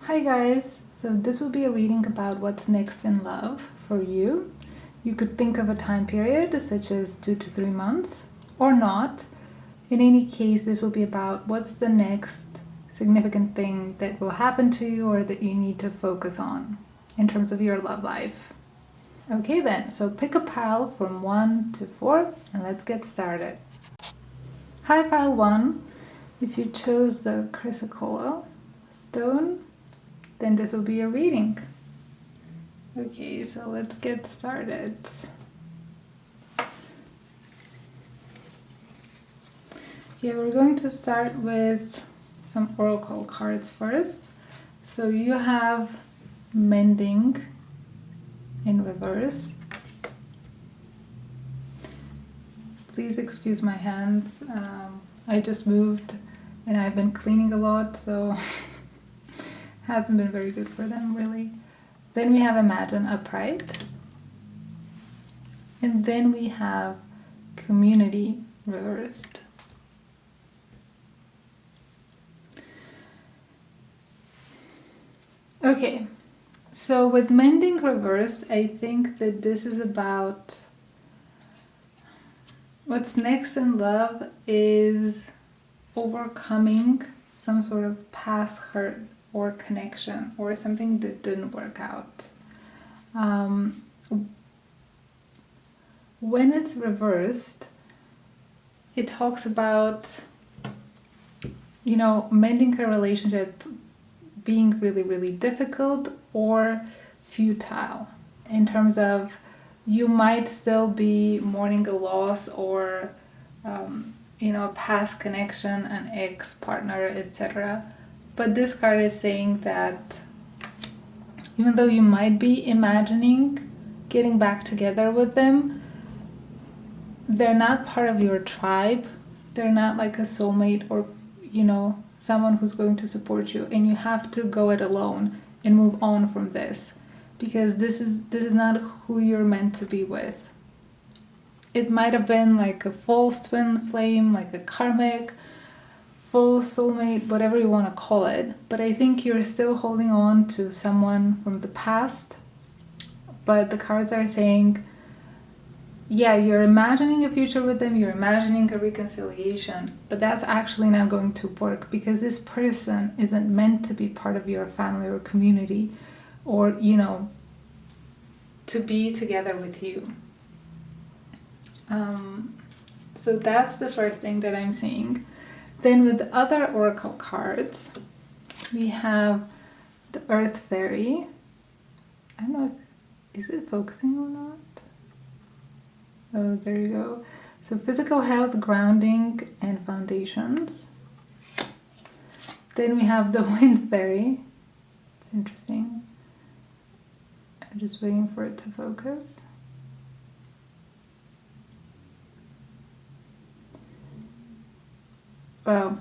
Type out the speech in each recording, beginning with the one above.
Hi guys, so this will be a reading about what's next in love for you. You could think of a time period such as 2 to 3 months or not. In any case, this will be about what's the next significant thing that will happen to you or that you need to focus on in terms of your love life. Okay then, so pick a pile from 1 to 4 and let's get started. Hi pile 1, if you chose the chrysocolla stone, then this will be a reading. Okay, so let's get started. Okay, we're going to start with some oracle cards first. So you have mending in reverse. Please excuse my hands. I just moved and I've been cleaning a lot, so hasn't been very good for them really. Then we have imagine upright. And then we have community reversed. Okay, so with mending reversed, I think that this is about what's next in love is overcoming some sort of past hurt or connection or something that didn't work out. When it's reversed, it talks about, mending a relationship being really, really difficult or futile in terms of you might still be mourning a loss or, a past connection, an ex-partner, etc. But this card is saying that even though you might be imagining getting back together with them, they're not part of your tribe. They're not like a soulmate or, someone who's going to support you. And you have to go it alone and move on from this. Because this is not who you're meant to be with. It might have been like a false twin flame, like a karmic, full soulmate, whatever you want to call it. But I think you're still holding on to someone from the past. But the cards are saying, yeah, you're imagining a future with them, you're imagining a reconciliation, but that's actually not going to work because this person isn't meant to be part of your family or community or, to be together with you. So that's the first thing that I'm seeing. Then with the other oracle cards, we have the Earth Fairy. I don't know is it focusing or not? Oh, there you go. So physical health, grounding, and foundations. Then we have the Wind Fairy. It's interesting. I'm just waiting for it to focus. Well,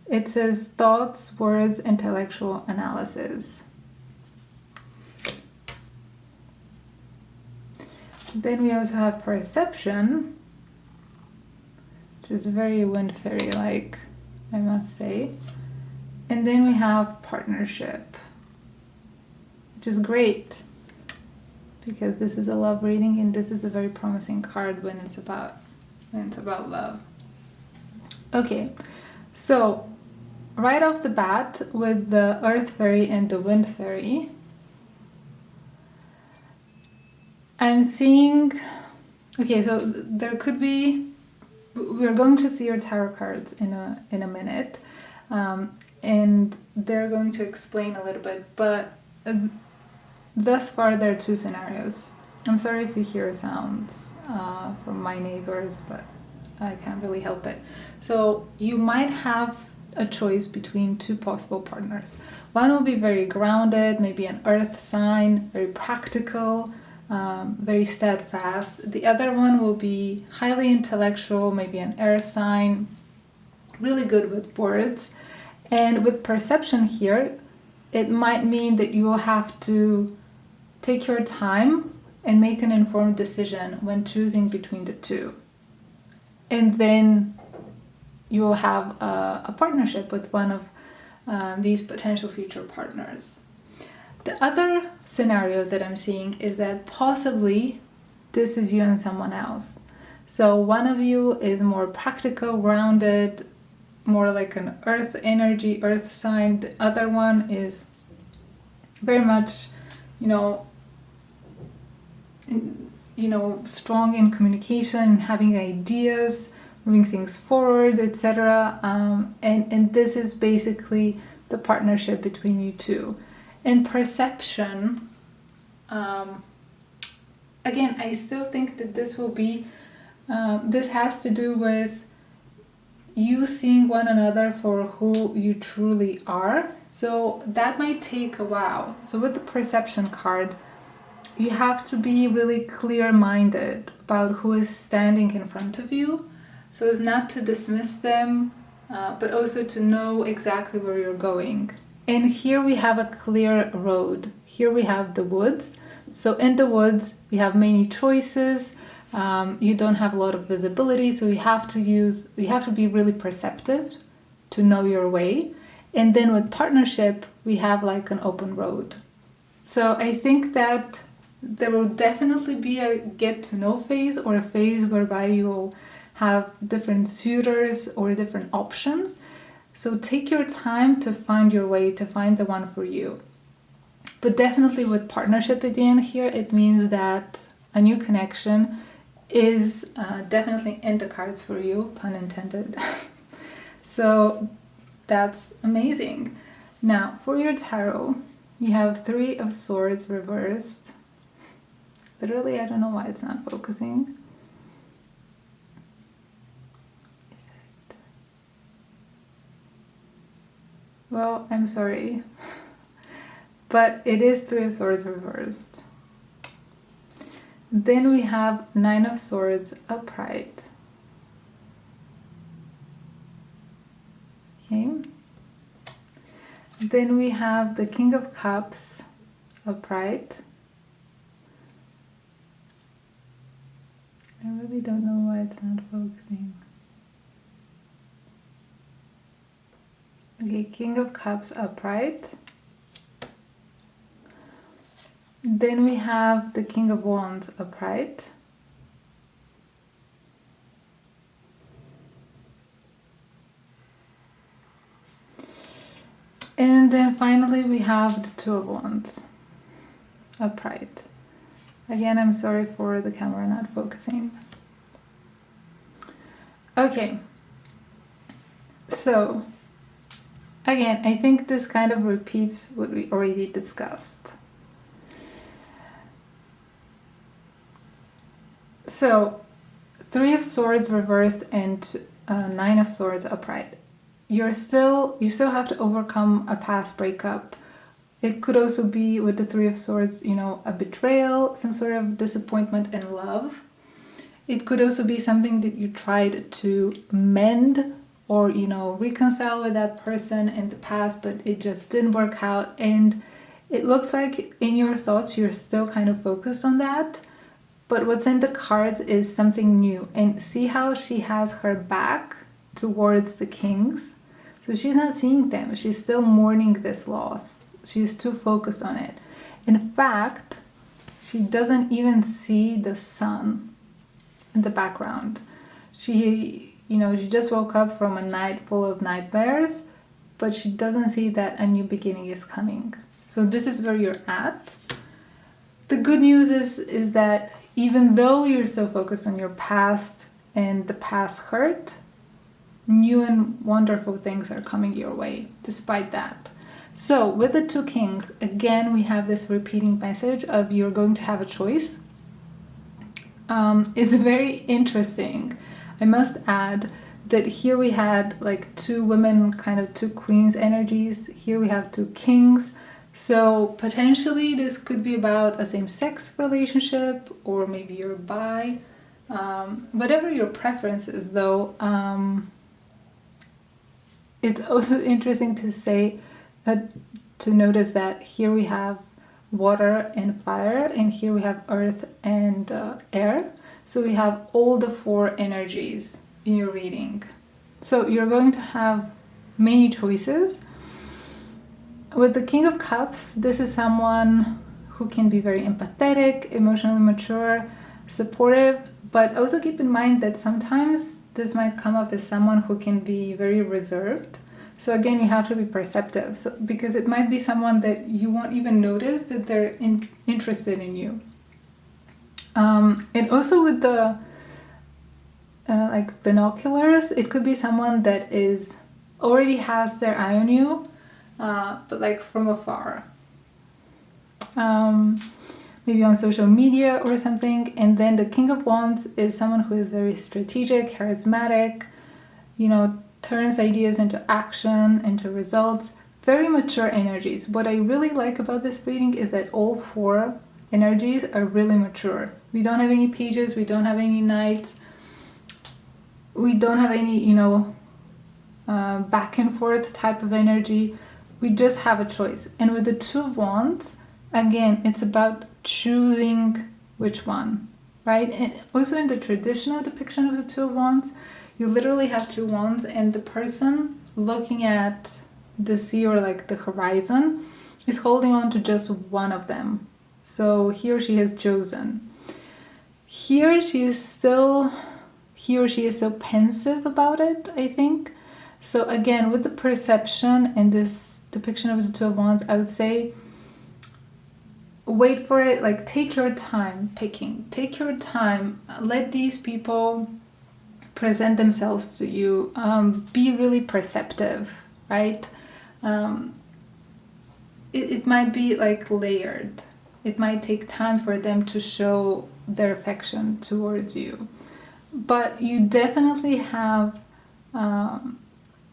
it says thoughts, words, intellectual analysis. Then we also have perception, which is very Wind Fairy-like, I must say. And then we have partnership, which is great because this is a love reading and this is a very promising card when it's about love. Okay, so right off the bat with the Earth Fairy and the Wind Fairy, I'm seeing, okay, so there could be, we're going to see your tarot cards in a minute, and they're going to explain a little bit, but thus far there are two scenarios. I'm sorry if you hear sounds from my neighbors, but I can't really help it. So you might have a choice between two possible partners. One will be very grounded, maybe an earth sign, very practical, very steadfast. The other one will be highly intellectual, maybe an air sign, really good with words. And with perception here, it might mean that you will have to take your time and make an informed decision when choosing between the two. And then you will have a partnership with one of these potential future partners. The other scenario that I'm seeing is that possibly this is you and someone else. So one of you is more practical, grounded, more like an earth energy, earth sign. The other one is very much, strong in communication, having ideas, moving things forward, etc. And this is basically the partnership between you two. In perception, again, I still think that this will be, this has to do with you seeing one another for who you truly are. So that might take a while. So with the perception card, you have to be really clear-minded about who is standing in front of you. So as not to dismiss them, but also to know exactly where you're going. And here we have a clear road. Here we have the woods. So in the woods, you have many choices. You don't have a lot of visibility, so you have to be really perceptive to know your way. And then with partnership, we have like an open road. So I think that there will definitely be a get to know phase, or a phase whereby you will have different suitors or different options. So take your time to find your way, to find the one for you. But definitely with partnership at the end here, it means that a new connection is definitely in the cards for you, pun intended. So that's amazing. Now for your tarot, you have 3 of Swords reversed. Literally, I don't know why it's not focusing. Well, I'm sorry, but it is 3 of Swords reversed. Then we have 9 of Swords upright. Okay. Then we have the King of Cups upright. I really don't know why it's not focusing. Okay, King of Cups upright. Then we have the King of Wands upright. And then finally we have the 2 of Wands upright. Again, I'm sorry for the camera not focusing. Okay, so again, I think this kind of repeats what we already discussed. So 3 of Swords reversed and 9 of Swords upright. You still have to overcome a past breakup. It could also be with the 3 of Swords, a betrayal, some sort of disappointment in love. It could also be something that you tried to mend or, reconcile with that person in the past, but it just didn't work out. And it looks like in your thoughts, you're still kind of focused on that. But what's in the cards is something new. And see how she has her back towards the kings? So she's not seeing them. She's still mourning this loss. She's too focused on it. In fact, she doesn't even see the sun in the background. She just woke up from a night full of nightmares, but she doesn't see that a new beginning is coming. So this is where you're at. The good news is that even though you're so focused on your past and the past hurt, new and wonderful things are coming your way despite that. So with the 2 kings, again, we have this repeating message of you're going to have a choice. It's very interesting. I must add that here we had like 2 women, kind of 2 queens energies. Here we have 2 kings. So potentially this could be about a same-sex relationship, or maybe you're bi. Whatever your preference is though, it's also interesting to say, to notice that here we have water and fire, and here we have earth and air. So we have all the 4 energies in your reading. So you're going to have many choices. With the King of Cups, this is someone who can be very empathetic, emotionally mature, supportive, but also keep in mind that sometimes this might come up as someone who can be very reserved. So again, you have to be perceptive, because it might be someone that you won't even notice that they're interested in you. And also with the like binoculars, it could be someone that already has their eye on you, but like from afar. Maybe on social media or something. And then the King of Wands is someone who is very strategic, charismatic, turns ideas into action, into results. Very mature energies. What I really like about this reading is that all 4 energies are really mature. We don't have any pages, we don't have any knights, we don't have any, back and forth type of energy. We just have a choice. And with the 2 of Wands, again, it's about choosing which one, right? And also in the traditional depiction of the 2 of Wands, you literally have 2 wands, and the person looking at the sea or like the horizon is holding on to just one of them. So he or she has chosen. He or she is still pensive about it, I think. So again, with the perception and this depiction of the 2 of Wands, I would say wait for it, like take your time picking, take your time, let these people present themselves to you, be really perceptive, right? It might be like layered. It might take time for them to show their affection towards you. But you definitely have a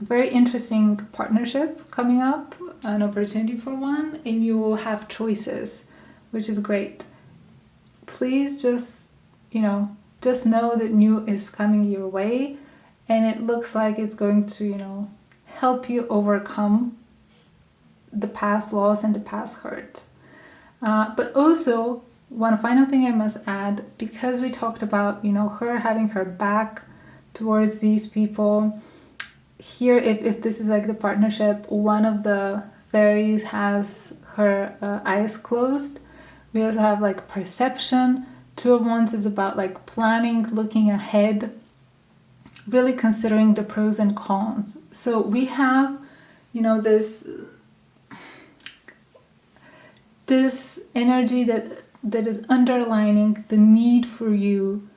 very interesting partnership coming up, an opportunity for one, and you will have choices, which is great. Please just know that new is coming your way, and it looks like it's going to, help you overcome the past loss and the past hurt. But also, one final thing I must add, because we talked about, her having her back towards these people, here, if this is like the partnership, one of the fairies has her eyes closed. We also have like perception. 2 of Wands is about like planning, looking ahead, really considering the pros and cons. So we have, this energy that is underlining the need for you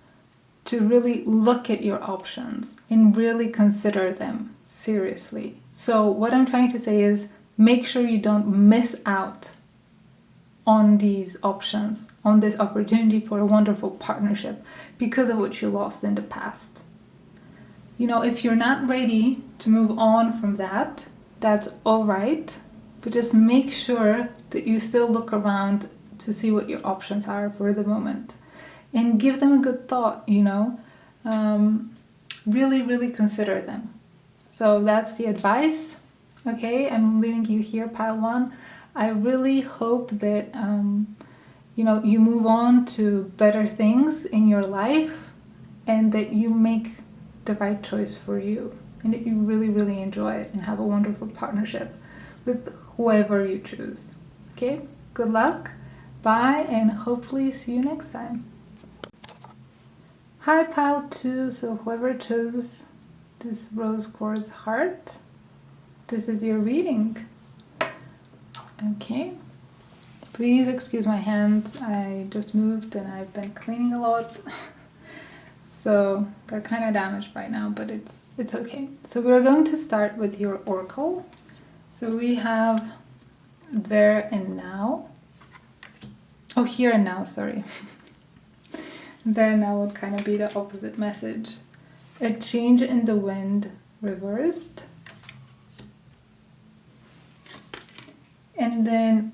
to really look at your options and really consider them seriously. So what I'm trying to say is make sure you don't miss out on these options, on this opportunity for a wonderful partnership because of what you lost in the past. If you're not ready to move on from that, that's all right, but just make sure that you still look around to see what your options are for the moment and give them a good thought, really, really consider them. So that's the advice. Okay, I'm leaving you here, pile 1. I really hope that you move on to better things in your life, and that you make the right choice for you, and that you really, really enjoy it and have a wonderful partnership with whoever you choose. Okay, good luck, bye, and hopefully see you next time. Hi, pile 2. So whoever chose this rose quartz heart, this is your reading. Okay, please excuse my hands. I just moved and I've been cleaning a lot, so they're kind of damaged right now, but it's okay. So we're going to start with your oracle. So we have there and now. Oh, here and now, sorry. There and now would kind of be the opposite message. A change in the wind reversed. And then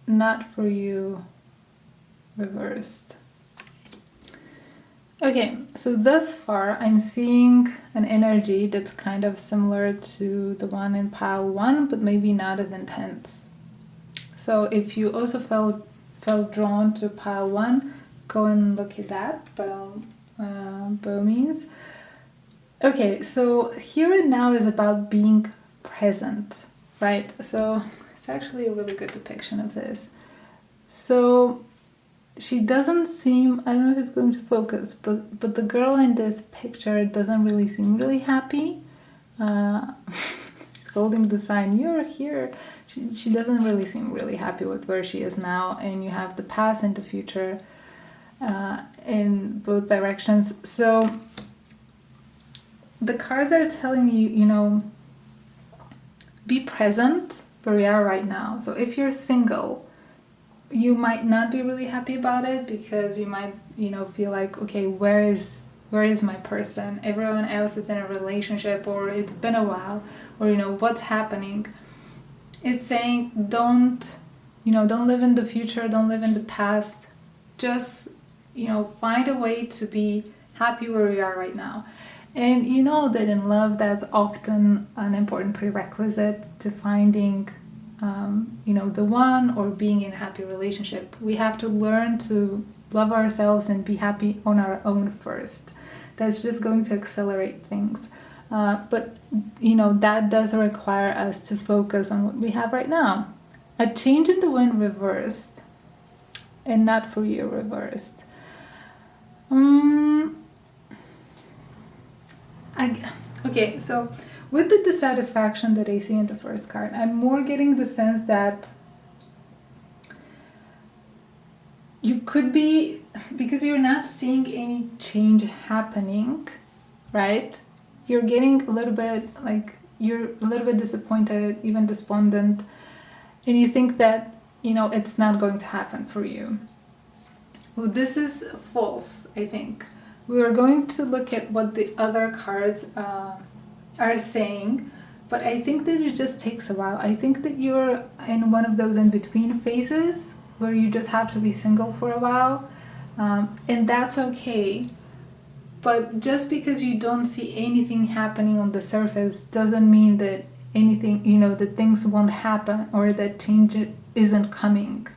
not for you reversed. Okay, so thus far I'm seeing an energy that's kind of similar to the one in pile 1, but maybe not as intense. So if you also felt drawn to pile 1, go and look at that, bow means. Okay, so here and now is about being present, right? So it's It's actually a really good depiction of this. So she doesn't seem, I don't know if it's going to focus, but the girl in this picture doesn't really seem really happy. She's holding the sign, "You're here." She doesn't really seem really happy with where she is now, and you have the past and the future in both directions. So the cards are telling you, you know, be present where you are right now. So if you're single, you might not be really happy about it, because you might, you know, feel like, okay, where is my person? Everyone else is in a relationship, or it's been a while, or, you know, what's happening? It's saying don't live in the future, don't live in the past. Just, you know, find a way to be happy where you are right now. And you know that in love, that's often an important prerequisite to finding you know, the one, or being in a happy relationship. We have to learn to love ourselves and be happy on our own first. That's just going to accelerate things. But, you know, that does require us to focus on what we have right now. A change in the wind reversed, and not for you reversed. Okay, so with the dissatisfaction that I see in the first card, I'm more getting the sense that you could be, because you're not seeing any change happening, right? You're getting a little bit, like, you're a little bit disappointed, even despondent, and you think that, you know, it's not going to happen for you. Well, this is false, I think. We are going to look at what the other cards are saying, but I think that it just takes a while. I think that you're in one of those in-between phases where you just have to be single for a while, and that's okay. But just because you don't see anything happening on the surface doesn't mean that anything, you know, that things won't happen or that change isn't coming.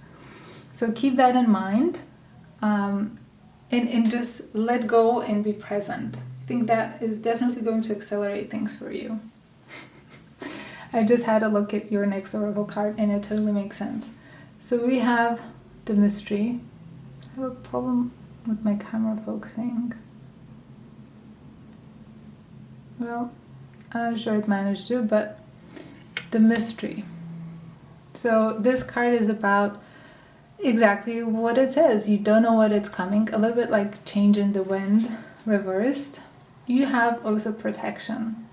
So keep that in mind, and just let go and be present. I think that is definitely going to accelerate things for you. I just had a look at your next oracle card and it totally makes sense. So we have the mystery. I have a problem with my camera focusing. Well, I'm sure it managed to, but the mystery. So this card is about exactly what it says. You don't know what it's coming. A little bit like change in the wind reversed. You have also protection.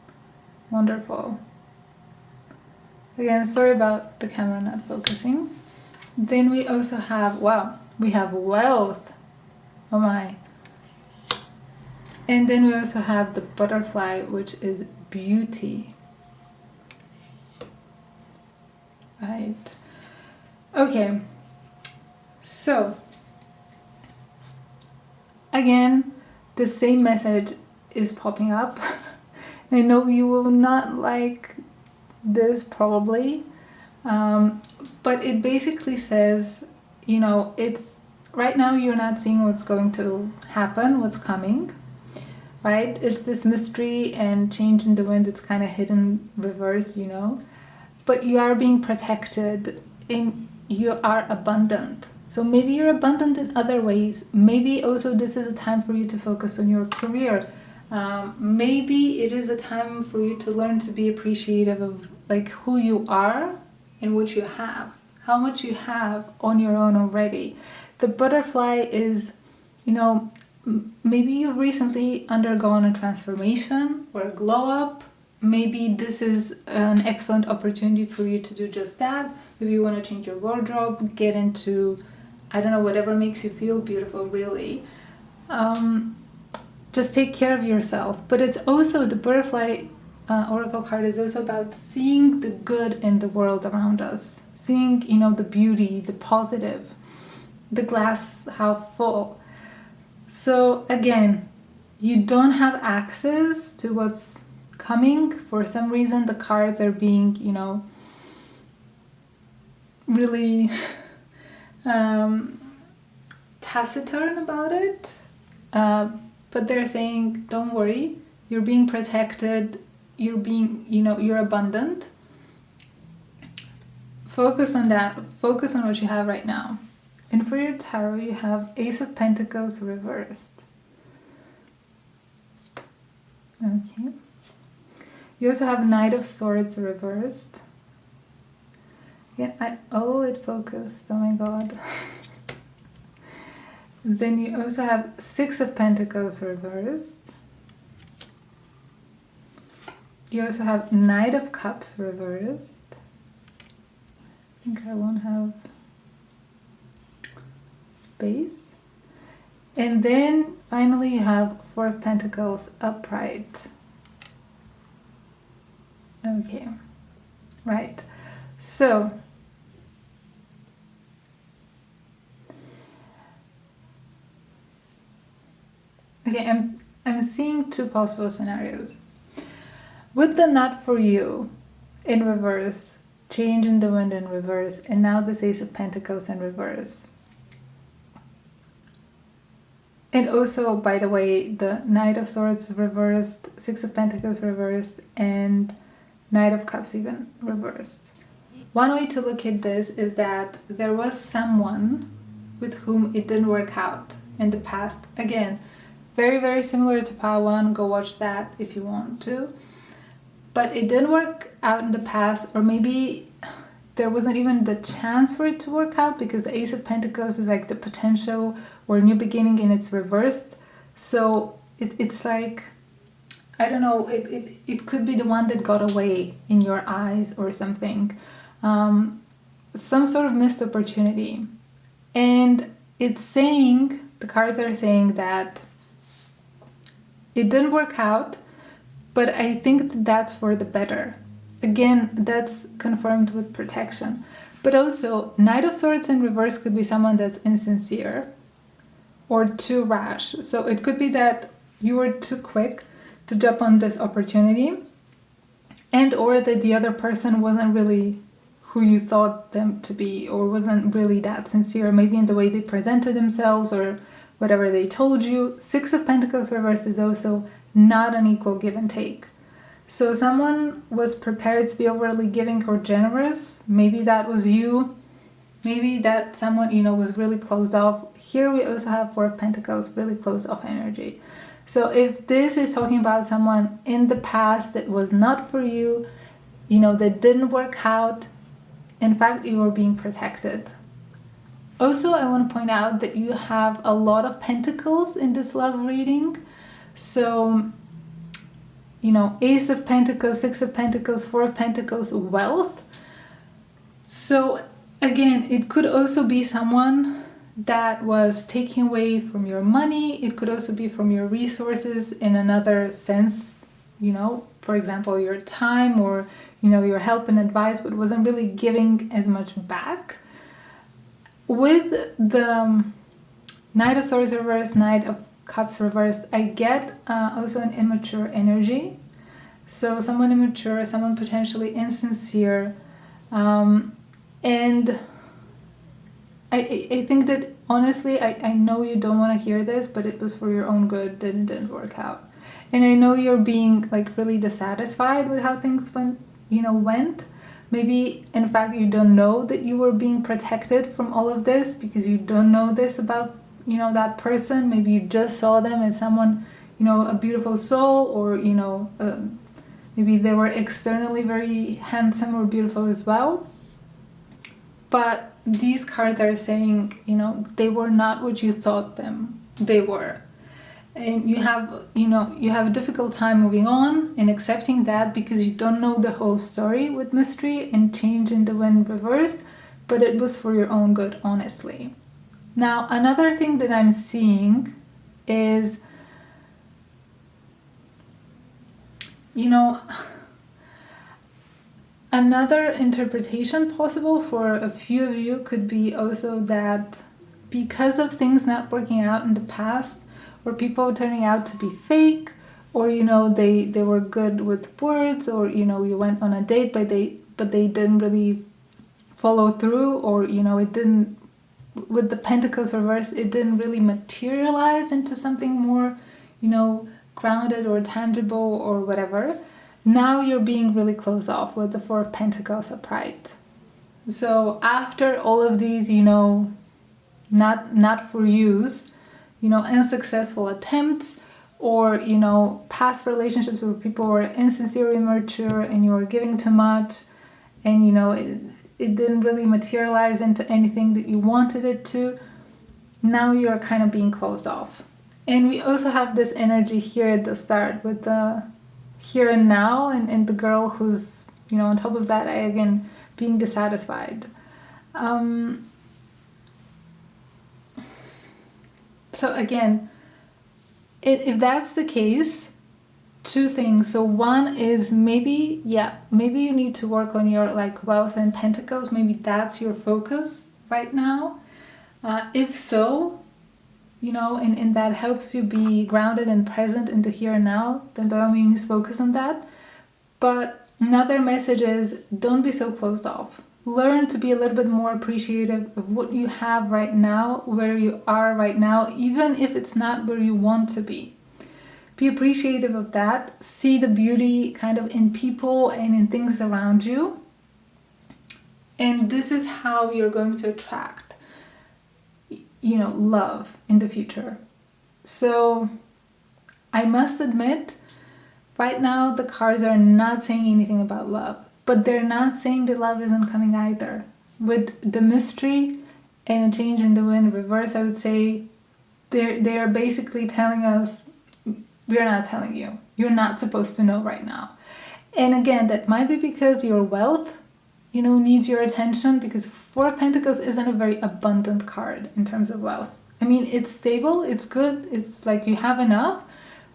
Wonderful. Again, sorry about the camera not focusing. Then we also have, wow, we have wealth. Oh my. And then we also have the butterfly, which is beauty. Right. Okay. So, again, the same message is popping up. I know you will not like this probably, but it basically says, you know, it's right now you're not seeing what's going to happen, what's coming, right? It's this mystery and change in the wind. It's kind of hidden, reverse, you know, but you are being protected and you are abundant. So maybe you're abundant in other ways. Maybe also this is a time for you to focus on your career. Maybe it is a time for you to learn to be appreciative of like who you are and what you have, how much you have on your own already. The butterfly is, you know, maybe you've recently undergone a transformation or a glow up. Maybe this is an excellent opportunity for you to do just that. Maybe you want to change your wardrobe, get into, I don't know, whatever makes you feel beautiful, really. Just take care of yourself. But it's also, the butterfly oracle card is also about seeing the good in the world around us. Seeing, you know, the beauty, the positive, the glass half full. So again, you don't have access to what's coming. For some reason, the cards are being, you know, really taciturn about it. But they're saying, don't worry, you're being protected, you're being, you know, you're abundant. focus on that. Focus on what you have right now. And for your tarot, you have Ace of Pentacles reversed. Okay. You also have Knight of Swords reversed. Again, it focused. Oh my god. Then you also have Six of Pentacles reversed. You also have Knight of Cups reversed. I think I won't have space. And then finally you have Four of Pentacles upright. Okay, right. So okay, I'm seeing two possible scenarios. With the Not For You in reverse, Change in the Wind in reverse, and now this Ace of Pentacles in reverse. And also, by the way, the Knight of Swords reversed, Six of Pentacles reversed, and Knight of Cups even reversed. One way to look at this is that there was someone with whom it didn't work out in the past. Again, very, very similar to Pile 1. Go watch that if you want to. But it didn't work out in the past, or maybe there wasn't even the chance for it to work out, because the Ace of Pentacles is like the potential or new beginning, and it's reversed. So it's like, I don't know, it could be the one that got away in your eyes or something. Some sort of missed opportunity. And it's saying, the cards are saying that it didn't work out, but I think that's for the better. Again, that's confirmed with protection. But also, Knight of Swords in reverse could be someone that's insincere or too rash. So it could be that you were too quick to jump on this opportunity, and or that the other person wasn't really who you thought them to be, or wasn't really that sincere, maybe in the way they presented themselves or whatever they told you. Six of Pentacles reversed is also not an equal give and take. So someone was prepared to be overly giving or generous. Maybe that was you. Maybe that someone, was really closed off. Here we also have Four of Pentacles, really closed off energy. So if this is talking about someone in the past that was not for you, that didn't work out, in fact, you were being protected. Also, I want to point out that you have a lot of pentacles in this love reading. So, Ace of Pentacles, Six of Pentacles, Four of Pentacles, wealth. So again, it could also be someone that was taking away from your money. It could also be from your resources in another sense, for example, your time or, your help and advice, but wasn't really giving as much back. With the Knight of Swords reversed, Knight of Cups reversed, I get also an immature energy. So someone immature, someone potentially insincere. And I think that, honestly, I know you don't want to hear this, but it was for your own good that it didn't work out. And I know you're being really dissatisfied with how things went. Maybe, in fact, you don't know that you were being protected from all of this because you don't know this about, that person. Maybe you just saw them as someone, a beautiful soul, or, maybe they were externally very handsome or beautiful as well. But these cards are saying, they were not what you thought them they were. And you have a difficult time moving on and accepting that because you don't know the whole story with Mystery and Change in the Wind reversed, but it was for your own good, honestly. Now, another thing that I'm seeing is, another interpretation possible for a few of you could be also that because of things not working out in the past, or people turning out to be fake, or they were good with words, or you went on a date but they didn't really follow through, or it didn't, with the Pentacles reversed, it didn't really materialize into something more grounded or tangible or whatever. Now you're being really closed off with the Four of Pentacles upright. So after all of these, not for use, unsuccessful attempts, or past relationships where people were insincere, immature, and you were giving too much, and it didn't really materialize into anything that you wanted it to. Now you're kind of being closed off. And we also have this energy here at the start with the here and now, and the girl who's on top of that, again, being dissatisfied. So again, if that's the case, two things. So one is maybe you need to work on your wealth and pentacles. Maybe that's your focus right now. If so, and that helps you be grounded and present in the here and now, then by all means focus on that. But another message is, don't be so closed off. Learn to be a little bit more appreciative of what you have right now, where you are right now, even if it's not where you want to be. Be appreciative of that. See the beauty kind of in people and in things around you. And this is how you're going to attract, love in the future. So I must admit, right now the cards are not saying anything about love, but they're not saying that love isn't coming either. With the mystery and a change in the wind reverse, I would say they are basically telling us, we're not telling you. You're not supposed to know right now. And again, that might be because your wealth, needs your attention, because Four of Pentacles isn't a very abundant card in terms of wealth. I mean, it's stable, it's good, it's like you have enough,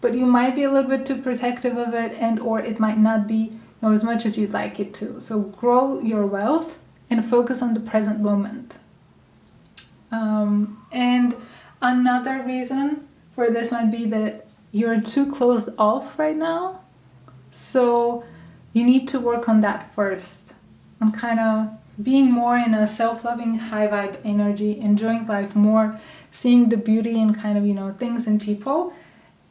but you might be a little bit too protective of it, and or it might not be as much as you'd like it to. So grow your wealth and focus on the present moment. And another reason for this might be that you're too closed off right now. So you need to work on that first, on kind of being more in a self-loving, high vibe energy, enjoying life more, seeing the beauty in kind of, things and people.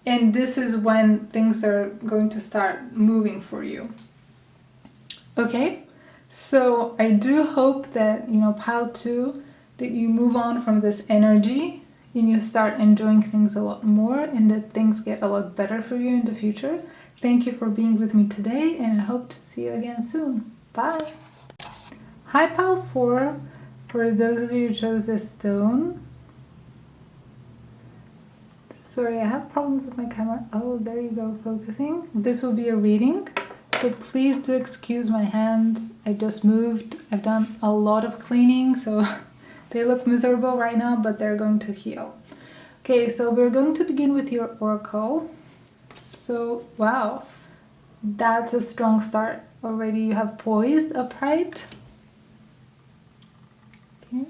And this is when things are going to start moving for you. Okay, so I do hope that, pile 2, that you move on from this energy and you start enjoying things a lot more, and that things get a lot better for you in the future. Thank you for being with me today, and I hope to see you again soon. Bye! Hi pile 4, for those of you who chose this stone. Sorry, I have problems with my camera. Oh, there you go, focusing. This will be a reading, so please do excuse my hands. I just moved. I've done a lot of cleaning, so they look miserable right now, but they're going to heal. Okay, so we're going to begin with your oracle. So, wow, that's a strong start. Already you have poised, upright. Okay.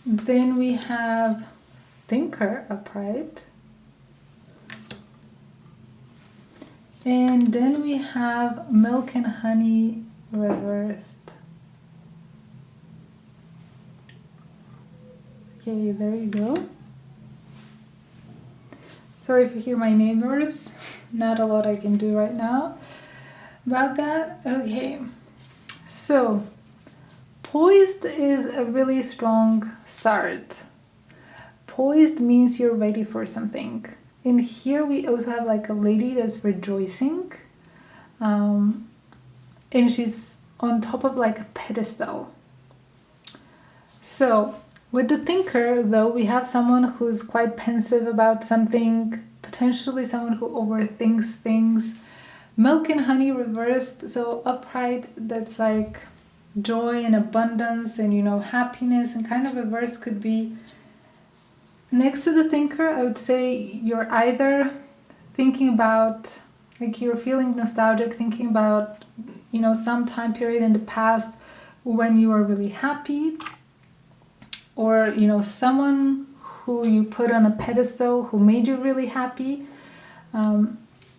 Then we have thinker, upright. And then we have milk and honey reversed. Okay, there you go. Sorry if you hear my neighbors. Not a lot I can do right now about that. Okay, so poised is a really strong start. Poised means you're ready for something. And here we also have like a lady that's rejoicing. And she's on top of like a pedestal. So with the thinker, though, we have someone who's quite pensive about something, potentially someone who overthinks things. Milk and honey reversed, so upright, that's like joy and abundance and, happiness, and kind of reverse could be next to the thinker. I would say you're either thinking about, like, you're feeling nostalgic, thinking about, some time period in the past when you were really happy, or, someone who you put on a pedestal who made you really happy.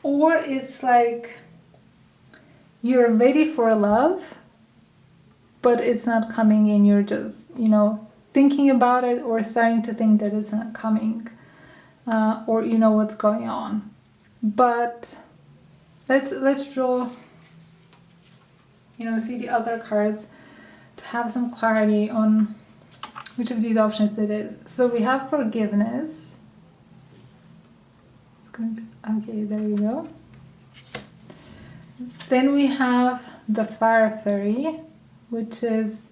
Or it's like you're ready for love, but it's not coming, and you're just, thinking about it or starting to think that it's not coming, or what's going on. But let's draw, see the other cards to have some clarity on which of these options it is. So we have forgiveness. Okay, there we go. Then we have the fire fairy, which is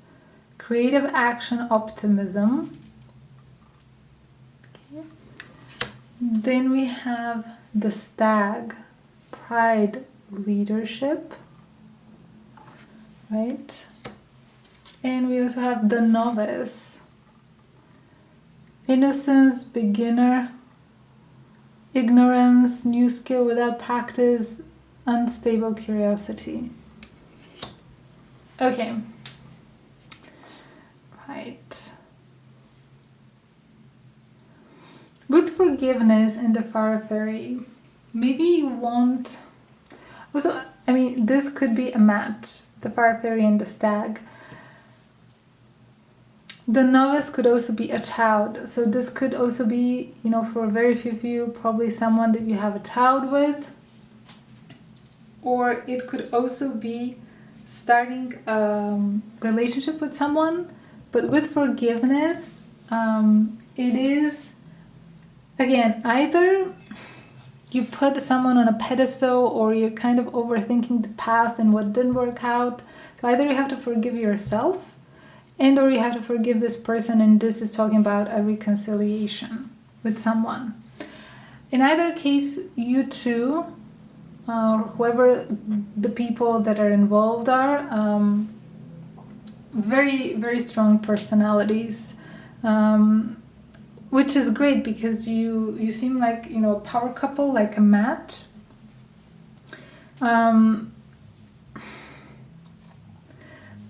creative action, optimism. Okay. Then we have the stag, pride, leadership, right? And we also have the novice, innocence, beginner, ignorance, new skill without practice, unstable curiosity. Okay. Right. With forgiveness and the fire fairy, maybe you want... Also, I mean, this could be a match, the fire fairy and the stag. The novice could also be a child. So this could also be, you know, for very few of you, probably someone that you have a child with. Or it could also be starting a relationship with someone. But with forgiveness, it is, again, either you put someone on a pedestal or you're kind of overthinking the past and what didn't work out. So either you have to forgive yourself and or you have to forgive this person, and this is talking about a reconciliation with someone. In either case, you two, whoever the people that are involved are, very, very strong personalities, which is great because you seem like, you know, a power couple, like a match.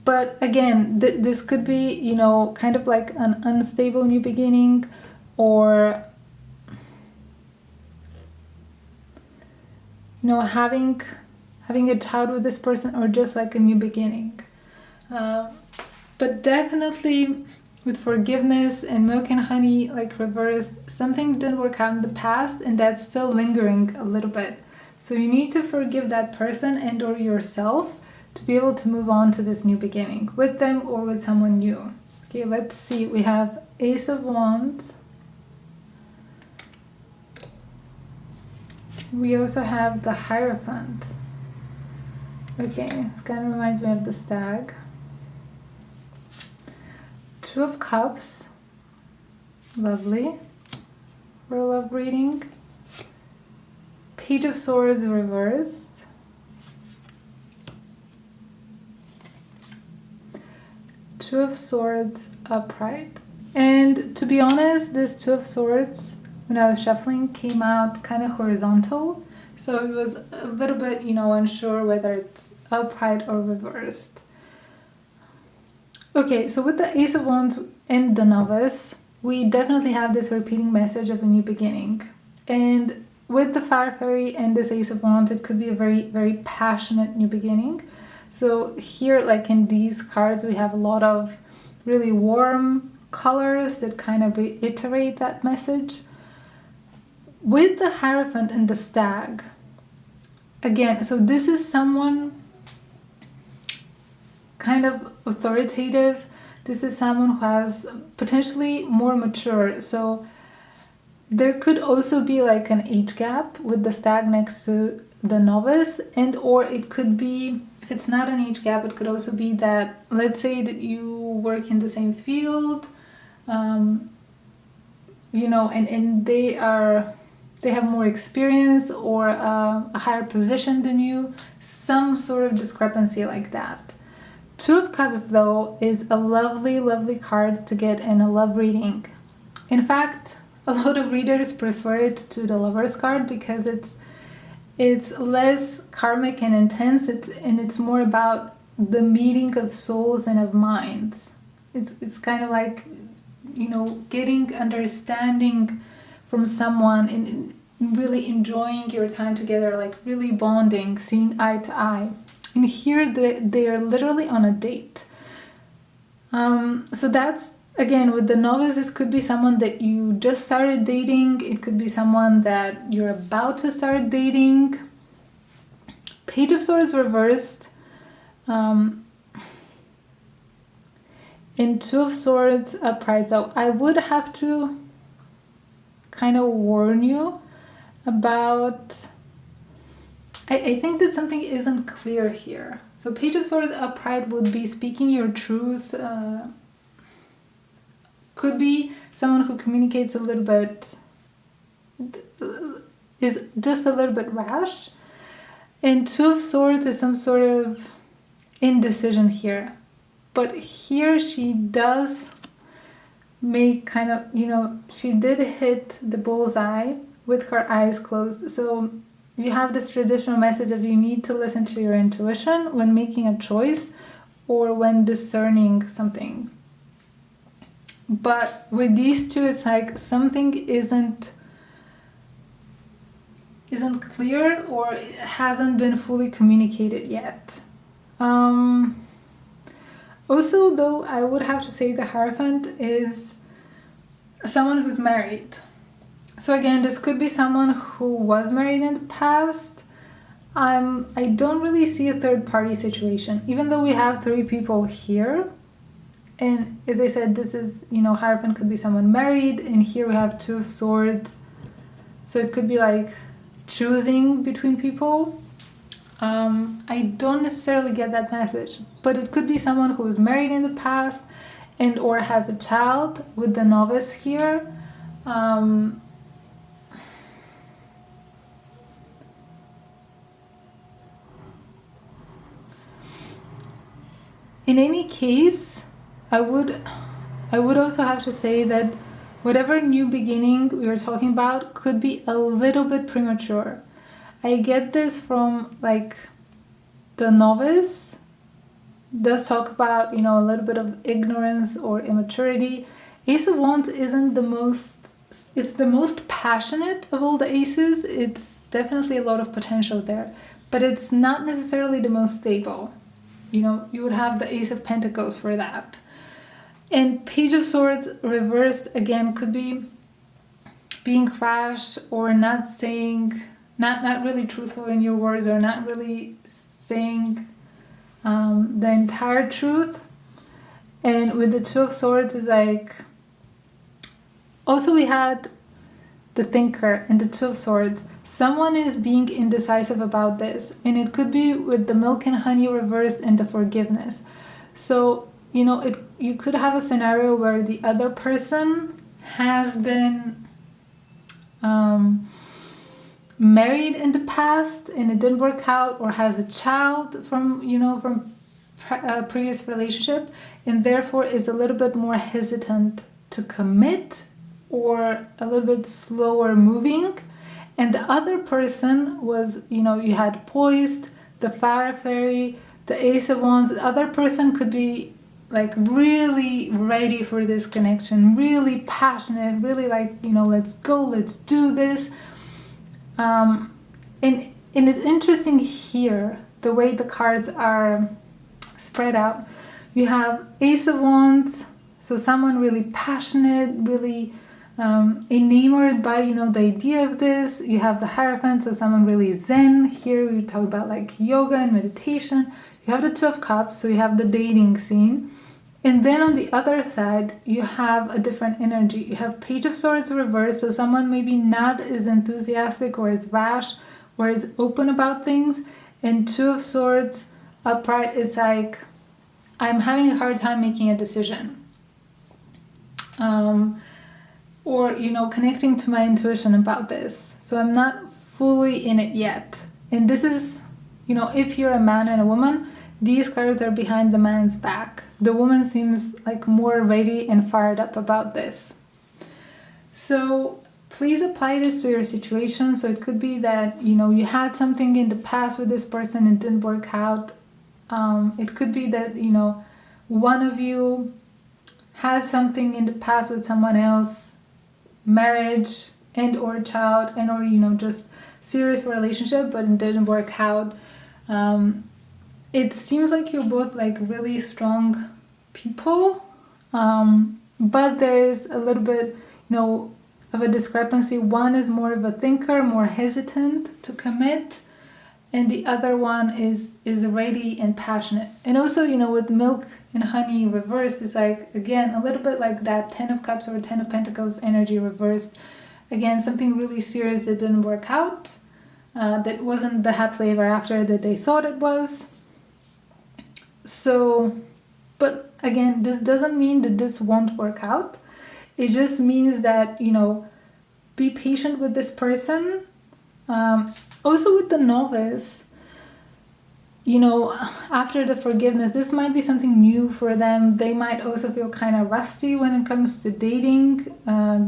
But again, this could be, you know, kind of like an unstable new beginning, or, you know, having a child with this person, or just like a new beginning. But definitely with forgiveness and milk and honey, like reversed, something didn't work out in the past and that's still lingering a little bit. So you need to forgive that person and or yourself to be able to move on to this new beginning with them or with someone new. Okay, let's see. We have Ace of Wands. We also have the Hierophant. Okay, it kind of reminds me of the stag. Two of Cups. Lovely. For a love reading. Page of Swords reversed. Two of Swords upright. And to be honest, this Two of Swords, when I was shuffling, came out kind of horizontal. So it was a little bit, you know, unsure whether it's upright or reversed. Okay, so with the Ace of Wands and the Novice, we definitely have this repeating message of a new beginning. And with the Fire Fairy and this Ace of Wands, it could be a very, very passionate new beginning. So here, like in these cards, we have a lot of really warm colors that kind of reiterate that message. With the Hierophant and the Stag, again, so this is someone kind of authoritative. This is someone who has potentially more mature. So there could also be like an age gap with the Stag next to the Novice, and or it could be, if it's not an age gap, it could also be that, let's say that you work in the same field, you know, and they have more experience or a higher position than you, some sort of discrepancy like that. Two of Cups, though, is a lovely, lovely card to get in a love reading. In fact, a lot of readers prefer it to the Lover's card because it's less karmic and intense, and it's more about the meeting of souls and of minds. It's kind of like, you know, getting understanding from someone and really enjoying your time together, like really bonding, seeing eye to eye. And here they are literally on a date. So that's, again, with the Novice, this could be someone that you just started dating. It could be someone that you're about to start dating. Page of Swords reversed. In Two of Swords upright, though, I would have to kind of warn you about... I think that something isn't clear here. So Page of Swords upright would be speaking your truth. Could be someone who communicates a little bit, is just a little bit rash. And Two of Swords is some sort of indecision here. But here she does make kind of, she did hit the bullseye with her eyes closed. So you have this traditional message of you need to listen to your intuition when making a choice or when discerning something. But with these two, it's like something isn't clear or it hasn't been fully communicated yet. Also, though, I would have to say the Hierophant is someone who's married. So again, this could be someone who was married in the past. I don't really see a third party situation, even though we have 3 people here. And as I said, this is, Hierophant could be someone married, and here we have Two of Swords. So it could be like choosing between people. I don't necessarily get that message, but it could be someone who was married in the past and or has a child with the Novice here. In any case, I would also have to say that whatever new beginning we were talking about could be a little bit premature. I get this from like the Novice does talk about, a little bit of ignorance or immaturity. Ace of Wands isn't it's the most passionate of all the aces. It's definitely a lot of potential there, but it's not necessarily the most stable. You would have the Ace of Pentacles for that. And Page of Swords reversed again could be being rash or not saying, not really truthful in your words, or not really saying the entire truth. And with the Two of Swords is like, also we had the Thinker and the Two of Swords. Someone is being indecisive about this, and it could be with the Milk and Honey reversed and the Forgiveness. So, you could have a scenario where the other person has been married in the past and it didn't work out, or has a child from a previous relationship, and therefore is a little bit more hesitant to commit or a little bit slower moving. And the other person was, you had Poised, the Fire Fairy, the Ace of Wands. The other person could be like really ready for this connection, really passionate, really like, let's go, let's do this. And it's interesting here, the way the cards are spread out. You have Ace of Wands, so someone really passionate, really enamored by the idea of this. You have the Hierophant, so someone really zen. Here we talk about like yoga and meditation. You have the Two of Cups, so you have the dating scene. And then on the other side you have a different energy. You have Page of Swords reversed, so someone maybe not as enthusiastic or as rash or as open about things. And Two of Swords upright, it's like, I'm having a hard time making a decision. Or, connecting to my intuition about this. So I'm not fully in it yet. And this is, if you're a man and a woman, these cards are behind the man's back. The woman seems like more ready and fired up about this. So please apply this to your situation. So it could be that, you had something in the past with this person and it didn't work out. It could be that, one of you had something in the past with someone else, marriage and or child and or just serious relationship, but it didn't work out. It seems like you're both like really strong people, but there is a little bit of a discrepancy. One is more of a thinker, more hesitant to commit, and the other one is ready and passionate. And also with Milk and honey reversed is like, again, a little bit like that 10 of cups or 10 of pentacles energy reversed. Again, something really serious that didn't work out, that wasn't the happily ever after that they thought it was. So, but again, this doesn't mean that this won't work out. It just means that, you know, be patient with this person. Also with the novice, you know, after the forgiveness, this might be something new for them. They might also feel kind of rusty when it comes to dating,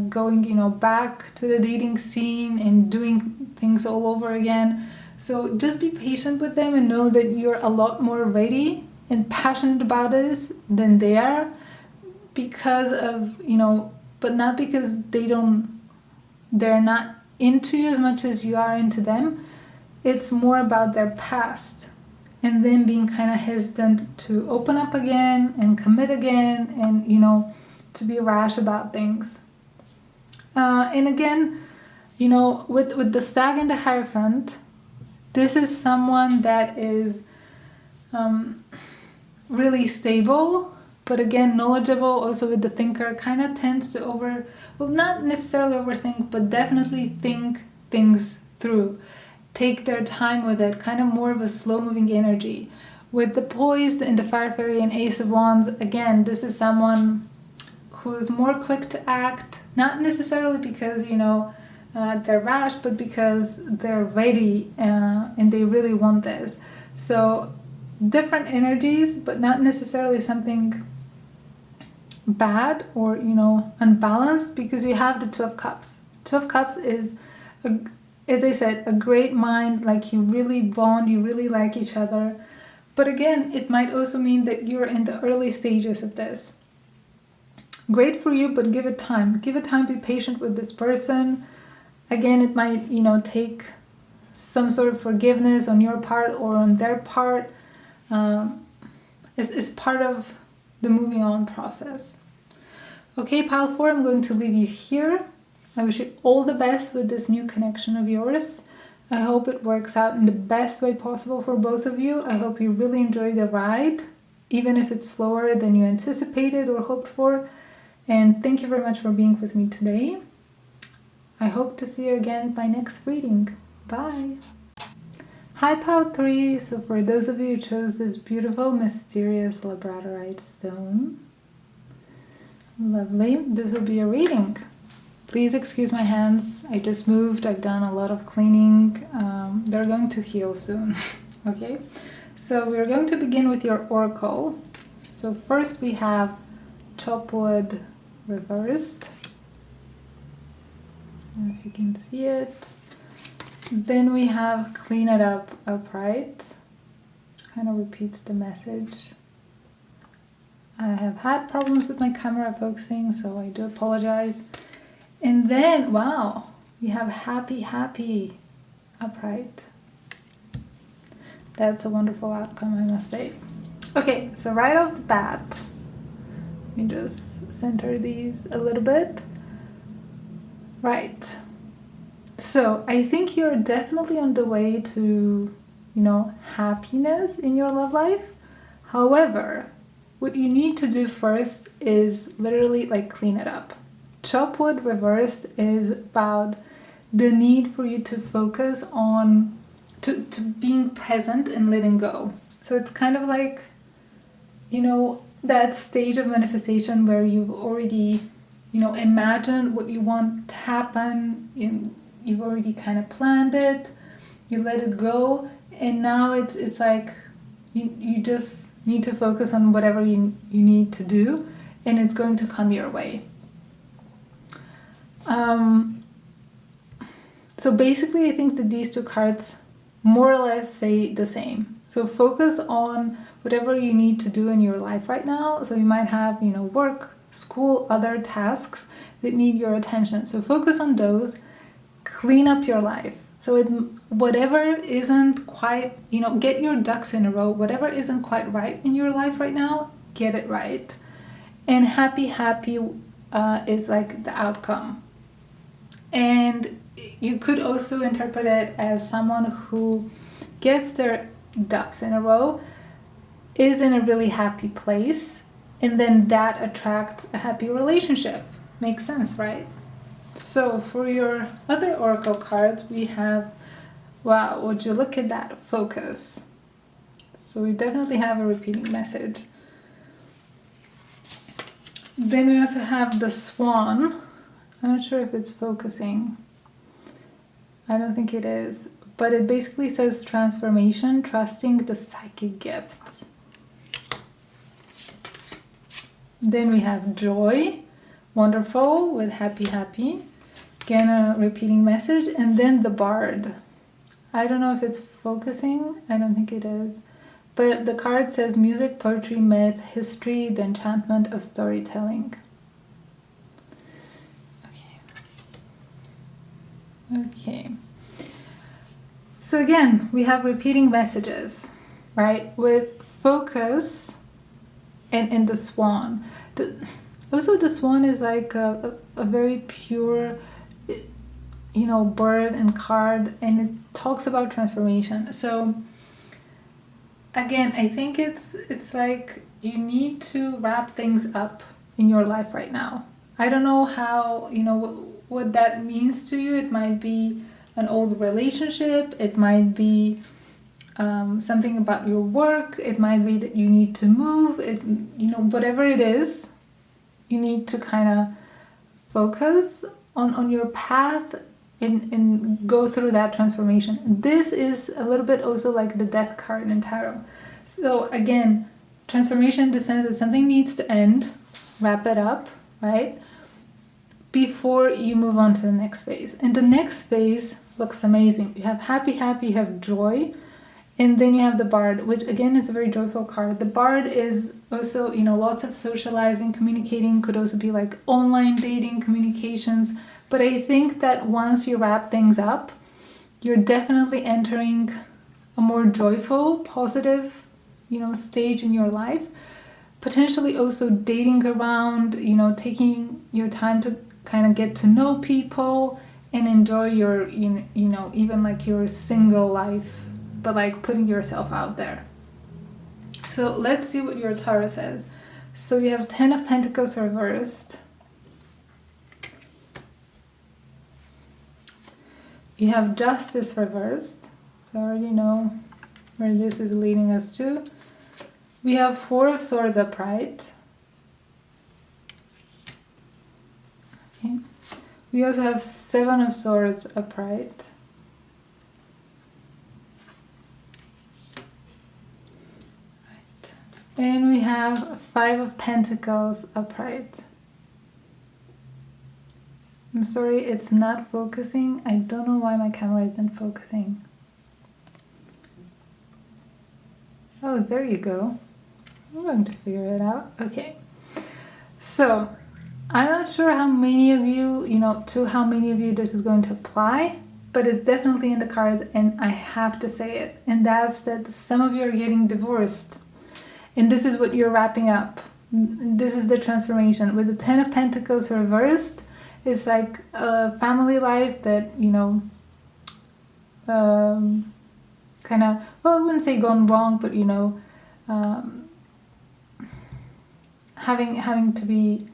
going, you know, back to the dating scene and doing things all over again. So just be patient with them and know that you're a lot more ready and passionate about this than they are, because of, you know, but not because they're not into you as much as you are into them. It's more about their past and then being kind of hesitant to open up again and commit again, and, you know, to be rash about things. And again, you know, with the Stag and the Hierophant, this is someone that is really stable, but again, knowledgeable. Also with the Thinker, kind of tends to not necessarily overthink, but definitely think things through. Take their time with it, kind of more of a slow-moving energy. With the Poised and the Fire Fairy and Ace of Wands, again, this is someone who's more quick to act, not necessarily because, you know, they're rash, but because they're ready and they really want this. So different energies, but not necessarily something bad or, you know, unbalanced, because you have the Two of Cups. Two of Cups is, as I said, a great mind, like you really bond, you really like each other. But again, it might also mean that you're in the early stages of this. Great for you, but give it time. Give it time, be patient with this person. Again, it might, you know, take some sort of forgiveness on your part or on their part. It's part of the moving on process. Okay, pile 4, I'm going to leave you here. I wish you all the best with this new connection of yours. I hope it works out in the best way possible for both of you. I hope you really enjoy the ride, even if it's slower than you anticipated or hoped for. And thank you very much for being with me today. I hope to see you again by next reading. Bye! Hi, pile 3. So for those of you who chose this beautiful, mysterious labradorite stone, lovely, this will be a reading. Please excuse my hands. I just moved. I've done a lot of cleaning. They're going to heal soon. Okay, so we're going to begin with your oracle. So first we have Chopwood reversed. I don't know if you can see it. Then we have Clean It Up upright, which kind of repeats the message. I have had problems with my camera focusing, so I do apologize. And then, wow, we have Happy Happy upright. That's a wonderful outcome, I must say. Okay, so right off the bat, let me just center these a little bit. Right. So I think you're definitely on the way to, you know, happiness in your love life. However, what you need to do first is literally like clean it up. Chopwood reversed is about the need for you to focus on to being present and letting go. So it's kind of like, you know, that stage of manifestation where you've already, you know, imagined what you want to happen, you've already kind of planned it, you let it go, and now it's like you just need to focus on whatever you need to do, and it's going to come your way. So basically I think that these two cards more or less say the same. So focus on whatever you need to do in your life right now. So you might have, you know, work, school, other tasks that need your attention. So focus on those, clean up your life. So whatever isn't quite, you know, get your ducks in a row. Whatever isn't quite right in your life right now, get it right. And happy is like the outcome. And you could also interpret it as someone who gets their ducks in a row, is in a really happy place, and then that attracts a happy relationship. Makes sense, right? So for your other oracle cards, we have, wow, would you look at that, focus. So we definitely have a repeating message. Then we also have the swan. I'm not sure if it's focusing. I don't think it is. But it basically says transformation, trusting the psychic gifts. Then we have joy, wonderful, with happy, happy. Again, a repeating message. And then the bard. I don't know if it's focusing. I don't think it is. But the card says music, poetry, myth, history, the enchantment of storytelling. Okay. So again, we have repeating messages, right? With focus and the swan. Also, the swan is like a very pure, bird and card, and it talks about transformation. So again, I think it's like you need to wrap things up in your life right now. I don't know how, what that means to you. It might be an old relationship. It might be something about your work. It might be that you need to move. Whatever it is, you need to kind of focus on your path and go through that transformation. This is a little bit also like the death card in tarot. So again, transformation in the sense that something needs to end, wrap it up, right? Before you move on to the next phase. And the next phase looks amazing. You have happy, happy, you have joy, and then you have the bard, which again is a very joyful card. The bard is also, lots of socializing, communicating, could also be like online dating, communications. But I think that once you wrap things up, you're definitely entering a more joyful, positive, stage in your life. Potentially also dating around, taking your time to kind of get to know people and enjoy your, even like your single life, but like putting yourself out there. So let's see what your tarot says. So you have 10 of Pentacles reversed. You have Justice reversed. So I already know where this is leading us to. We have 4 of Swords upright. Okay. We also have 7 of Swords upright. Right. And we have 5 of Pentacles upright. I'm sorry, it's not focusing. I don't know why my camera isn't focusing. Oh, there you go. I'm going to figure it out. Okay. So, I'm not sure how many of you, to how many of you this is going to apply, but it's definitely in the cards, and I have to say it. And that's that some of you are getting divorced. And this is what you're wrapping up. This is the transformation. With the 10 of Pentacles reversed, it's like a family life that, kind of, well, I wouldn't say gone wrong, but, having to be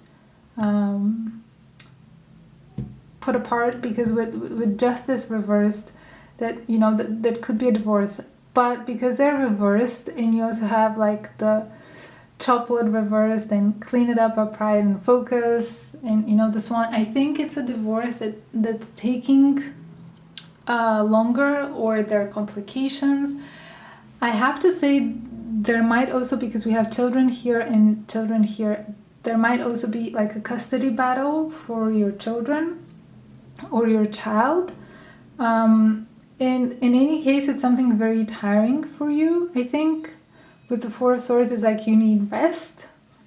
put apart, because with Justice reversed, that, that could be a divorce. But because they're reversed, and you also have like the chop wood reversed and clean it up upright and focus, and the swan, I think it's a divorce that's taking longer, or there are complications. I have to say there might also, because we have children here and children here, there might also be like a custody battle for your children or your child. In any case, it's something very tiring for you. I think with the 4 of Swords, it's like you need rest.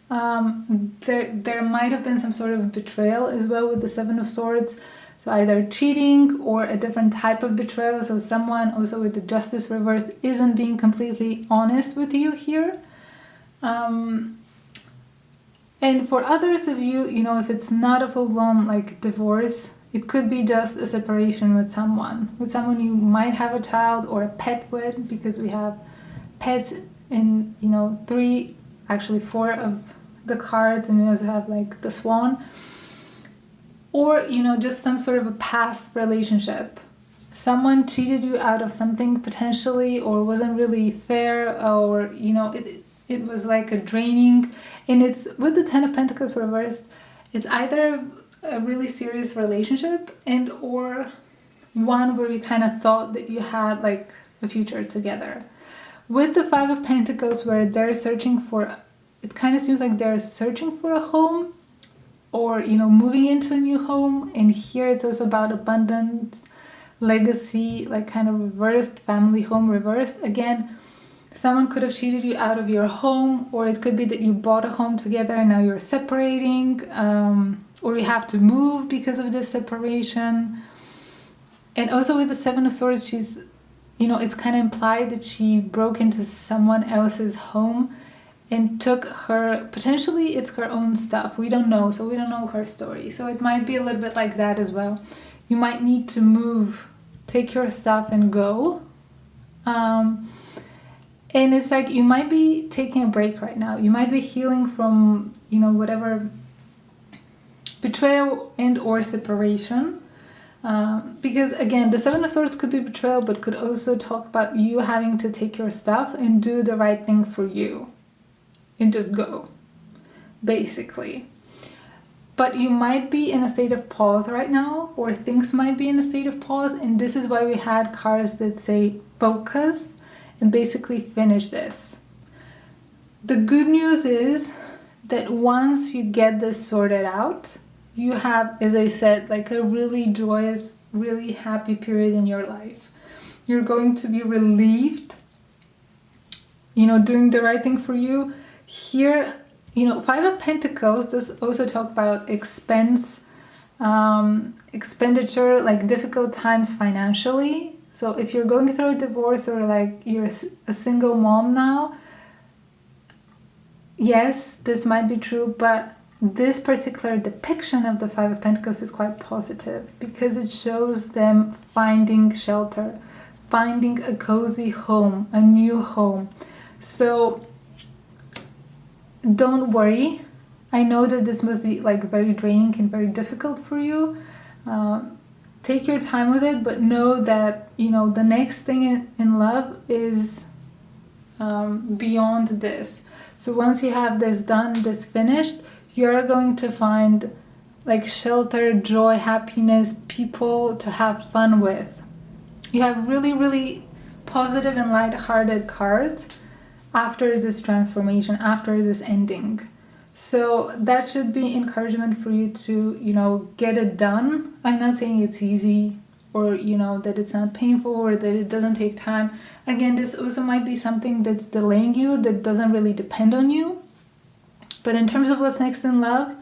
There might have been some sort of betrayal as well with the 7 of Swords. So either cheating or a different type of betrayal. So someone also with the Justice reversed isn't being completely honest with you here. And for others of you, if it's not a full-blown like divorce, it could be just a separation with someone you might have a child or a pet with, because we have pets in, you know, four of the cards, and we also have like the swan. Or, you know, just some sort of a past relationship. Someone cheated you out of something potentially, or wasn't really fair, or, you know, it was like a draining. And it's with the Ten of Pentacles reversed, it's either a really serious relationship and or one where you kind of thought that you had like a future together. With the Five of Pentacles, where they're searching for, it kind of seems like they're searching for a home, or, you know, moving into a new home. And here it's also about abundance, legacy, like kind of reversed, family home reversed. Again, someone could have cheated you out of your home, or it could be that you bought a home together and now you're separating, or you have to move because of this separation. And also with the Seven of Swords, she's, you know, it's kind of implied that she broke into someone else's home and took her, potentially it's her own stuff. We don't know, so we don't know her story. So it might be a little bit like that as well. You might need to move, take your stuff and go. And it's like you might be taking a break right now. You might be healing from, you know, whatever betrayal and or separation. Because again, the Seven of Swords could be betrayal, but could also talk about you having to take your stuff and do the right thing for you. And just go, basically. But you might be in a state of pause right now, or things might be in a state of pause, and this is why we had cards that say focus and basically finish this. The good news is that once you get this sorted out, you have, as I said, like a really joyous, really happy period in your life. You're going to be relieved, you know, doing the right thing for you. Here, you know, Five of Pentacles does also talk about expenditure, like difficult times financially. So if you're going through a divorce, or like you're a single mom now, yes, this might be true, but this particular depiction of the Five of Pentacles is quite positive, because it shows them finding shelter, finding a cozy home, a new home. So don't worry. I know that this must be like very draining and very difficult for you. Take your time with it, but know that, you know, the next thing in love is beyond this. So once you have this done, this finished, you're going to find like shelter, joy, happiness, people to have fun with. You have really, really positive and light-hearted cards after this transformation, after this ending. So that should be encouragement for you to, you know, get it done. I'm not saying it's easy, or, you know, that it's not painful, or that it doesn't take time. Again, this also might be something that's delaying you, that doesn't really depend on you. But in terms of what's next in love,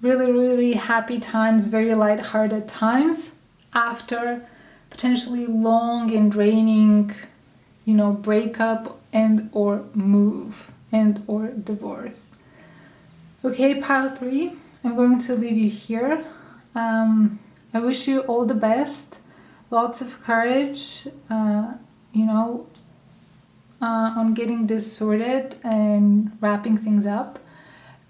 really, really happy times, very light-hearted times after potentially long and draining, you know, breakup and or move and or divorce. Okay, pile 3, I'm going to leave you here. I wish you all the best, lots of courage, you know, on getting this sorted and wrapping things up.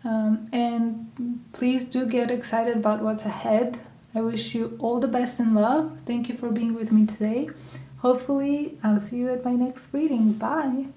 And please do get excited about what's ahead. I wish you all the best in love. Thank you for being with me today. Hopefully, I'll see you at my next reading. Bye.